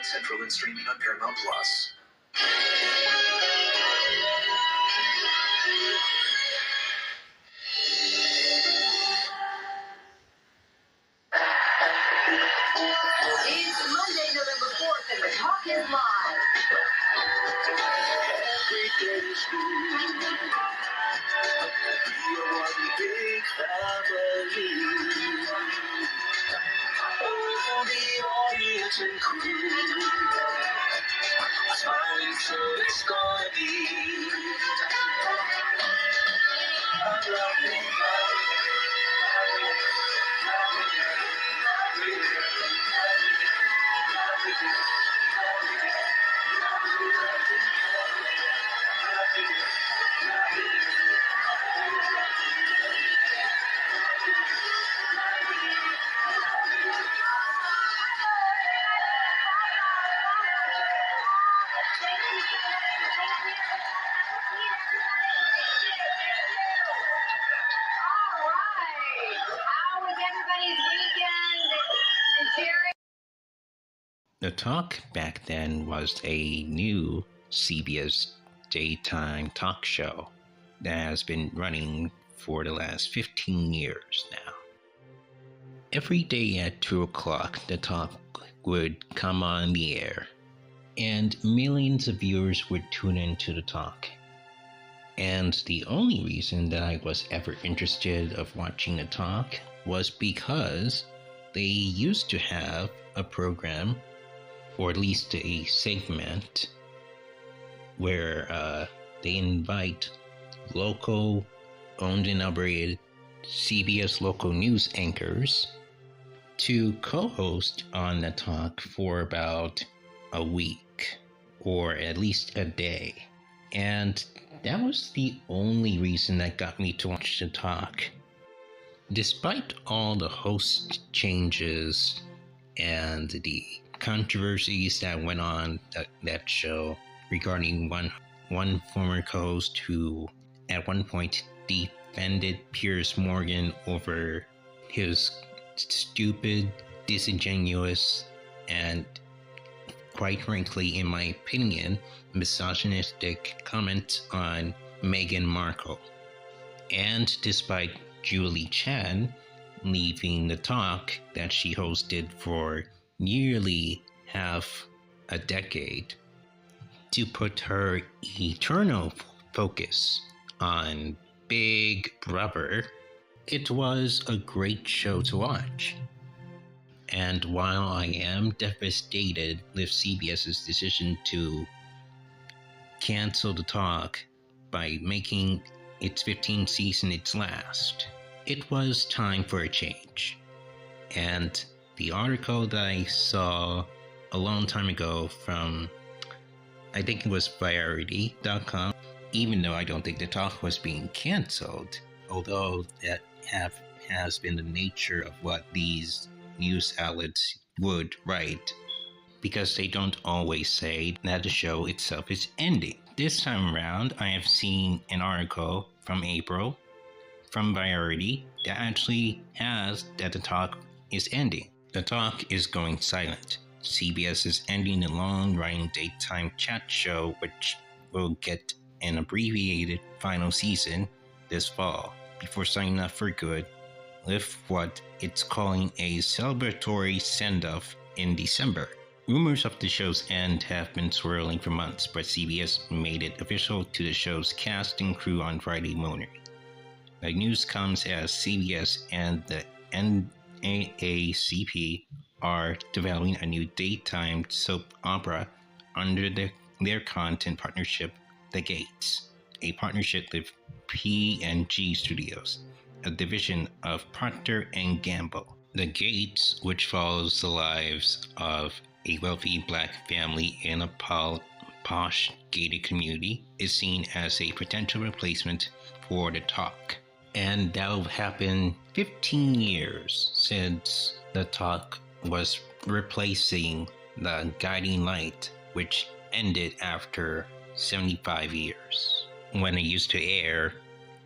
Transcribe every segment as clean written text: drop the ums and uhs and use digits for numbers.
Central and streaming on Paramount Plus. It's Monday, November 4th, and the talk is live. Every day is good. We are one big family. Oh, the audience and crew. Smiling, so it's gonna be a lovely The Talk back then was a new CBS daytime talk show that has been running for the last 15 years now. Every day at 2 o'clock, The Talk would come on the air, and millions of viewers would tune into The Talk. And the only reason that I was ever interested of watching The Talk was because they used to have a program, or at least a segment, where they invite local owned and operated CBS local news anchors to co-host on The Talk for about a week, or at least a day. And that was the only reason that got me to watch The Talk. Despite all the host changes and the controversies that went on that show regarding one former co-host who at one point defended Piers Morgan over his stupid, disingenuous, and quite frankly, in my opinion, misogynistic comments on Meghan Markle. And despite Julie Chen leaving The Talk that she hosted for nearly half a decade to put her eternal focus on Big Brother, it was a great show to watch. And while I am devastated with CBS's decision to cancel The Talk by making its 15th season its last, it was time for a change. And the article that I saw a long time ago from, I think it was Variety.com, even though I don't think The Talk was being canceled, although that has been the nature of what these news outlets would write, because they don't always say that the show itself is ending. This time around, I have seen an article from April from Variety that actually has that The Talk is ending. The Talk is going silent. CBS is ending the long-running daytime chat show, which will get an abbreviated final season this fall, before signing off for good with what it's calling a celebratory send-off in December. Rumors of the show's end have been swirling for months, but CBS made it official to the show's cast and crew on Friday morning. The news comes as CBS and the NAACP are developing a new daytime soap opera under their content partnership, The Gates, a partnership with P&G Studios, a division of Procter & Gamble. The Gates, which follows the lives of a wealthy black family in a posh gated community, is seen as a potential replacement for The Talk. And that'll happen 15 years since The Talk was replacing the Guiding Light, which ended after 75 years, when it used to air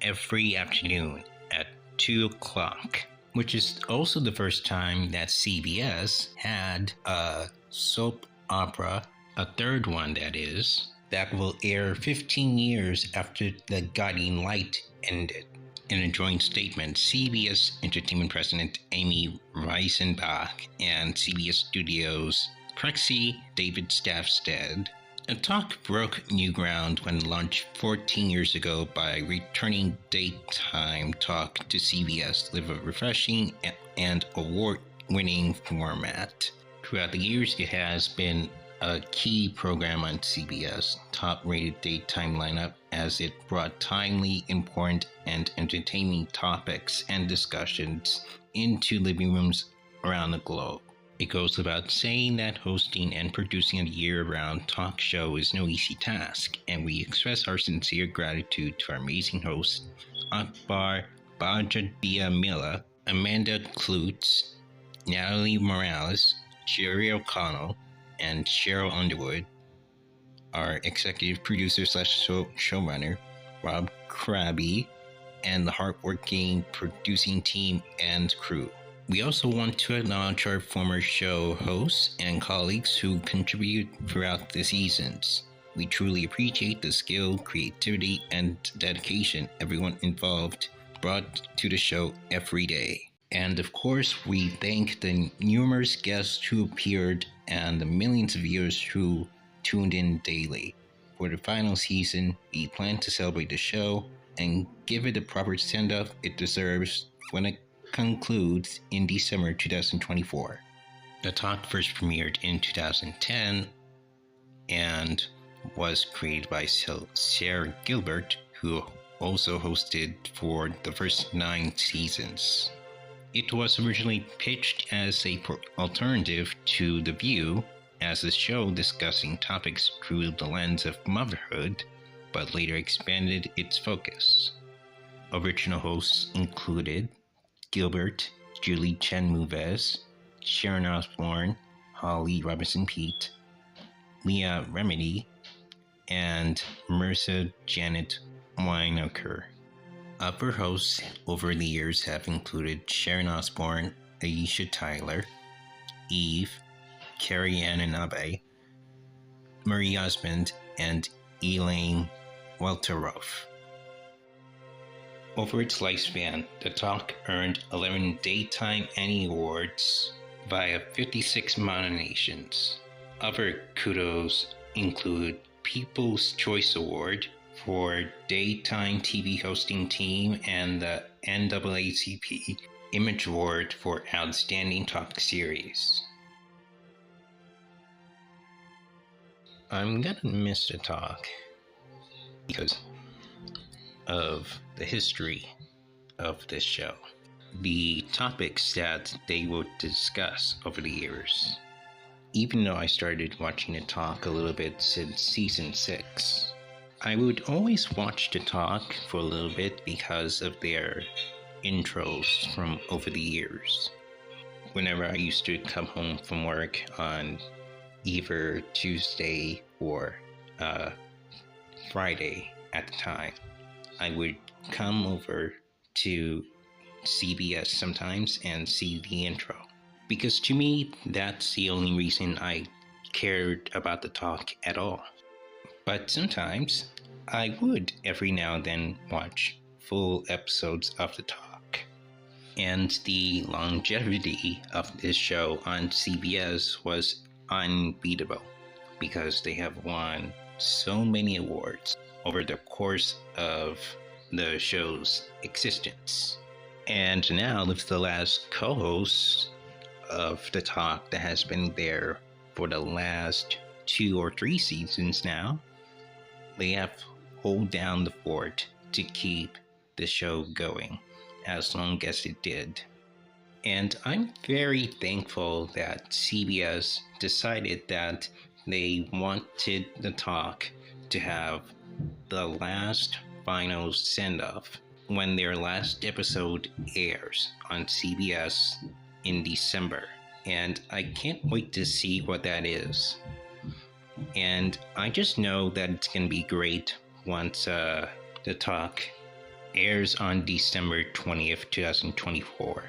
every afternoon at 2 o'clock, which is also the first time that CBS had a soap opera, a third one that will air 15 years after The Guiding Light ended. In a joint statement, CBS Entertainment President Amy Reisenbach and CBS Studios Prexy David Staffstead. The talk broke new ground when launched 14 years ago by returning daytime talk to CBS with a refreshing and award-winning format. Throughout the years, it has been a key program on CBS' top-rated daytime lineup as it brought timely, important, and entertaining topics and discussions into living rooms around the globe. It goes without saying that hosting and producing a year-round talk show is no easy task, and we express our sincere gratitude to our amazing hosts, Akbar Bajadiamila, Amanda Klutz, Natalie Morales, Jerry O'Connell, and Cheryl Underwood, our executive producer / showrunner, Rob Krabby, and the hardworking producing team and crew. We also want to acknowledge our former show hosts and colleagues who contribute throughout the seasons. We truly appreciate the skill, creativity, and dedication everyone involved brought to the show every day. And of course, we thank the numerous guests who appeared and the millions of viewers who tuned in daily. For the final season, we plan to celebrate the show and give it the proper send-off it deserves when it concludes in December 2024. The talk first premiered in 2010 and was created by Sarah Gilbert, who also hosted for the first 9 seasons. It was originally pitched as an alternative to The View, as a show discussing topics through the lens of motherhood, but later expanded its focus. Original hosts included Gilbert, Julie Chen-Mouvez, Sharon Osbourne, Holly Robinson-Peete, Leah Remedy, and Marissa Janet Winokur. Upper hosts over the years have included Sharon Osbourne, Aisha Tyler, Eve, Carrie Ann Inabe, Marie Osmond, and Elaine Welteroth. Over its lifespan, the talk earned 11 Daytime Emmy Awards via 56 nominations. Other kudos include People's Choice Award for Daytime TV Hosting Team and the NAACP Image Award for Outstanding Talk Series. I'm gonna miss the talk because of the history of this show, the topics that they would discuss over the years. Even though I started watching the talk a little bit since season 6, I would always watch the talk for a little bit because of their intros from over the years. Whenever I used to come home from work on either Tuesday or Friday at the time, I would come over to CBS sometimes and see the intro. Because to me, that's the only reason I cared about the talk at all. But sometimes I would every now and then watch full episodes of the talk. And the longevity of this show on CBS was unbeatable because they have won so many awards over the course of the show's existence. And now with the last co-host of the talk that has been there for the last 2 or 3 seasons now, they have held down the fort to keep the show going as long as it did. And I'm very thankful that CBS decided that they wanted the talk to have the last final send-off when their last episode airs on CBS in December. And I can't wait to see what that is. And I just know that it's going to be great once the talk airs on December 20th, 2024.